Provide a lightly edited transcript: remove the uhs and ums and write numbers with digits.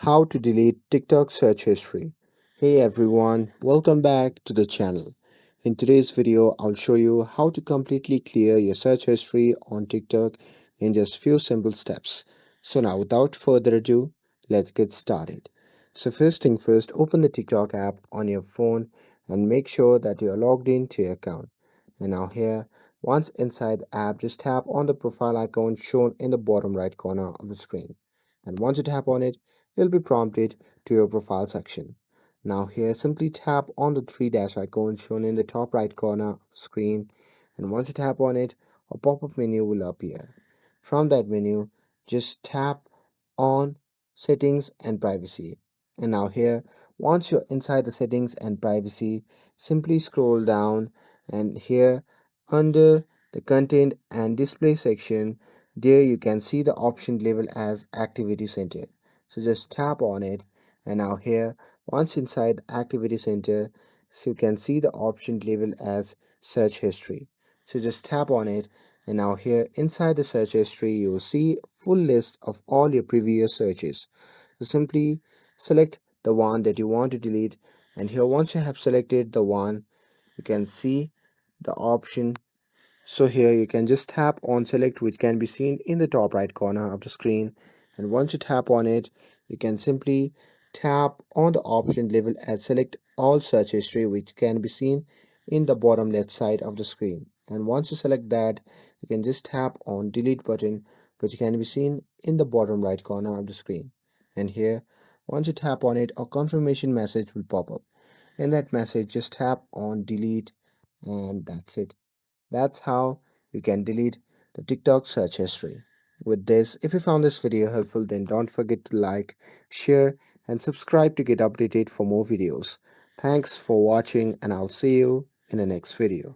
How to delete TikTok search history. Hey everyone, welcome back to the channel. In today's video, I'll show you how to completely clear your search history on TikTok in just few simple steps. So now without further ado, let's get started. So first thing first, open the TikTok app on your phone and make sure that you're logged into your account. And now here, once inside the app, just tap on the profile icon shown in the bottom right corner of the screen. And once you tap on it, you'll be prompted to your profile section. Now here simply tap on the three dash icon shown in the top right corner of the screen, and once you tap on it, a pop-up menu will appear. From that menu, just tap on settings and privacy. And now here, once you're inside the settings and privacy, simply scroll down and here under the content and display section, there you can see the option labeled as activity center. So just tap on it, and now here once inside the activity center, so you can see the option labeled as search history. So just tap on it, and now here inside the search history you will see full list of all your previous searches. So simply select the one that you want to delete, and here once you have selected the one, you can see the option. So here you can just tap on select, which can be seen in the top right corner of the screen, and once you tap on it, you can simply tap on the option labeled as select all search history, which can be seen in the bottom left side of the screen. And once you select that, you can just tap on delete button, which can be seen in the bottom right corner of the screen. And here once you tap on it, a confirmation message will pop up. In that message, just tap on delete, and that's it. That's how you can delete the TikTok search history. With this, if you found this video helpful, then don't forget to like, share, and subscribe to get updated for more videos. Thanks for watching, and I'll see you in the next video.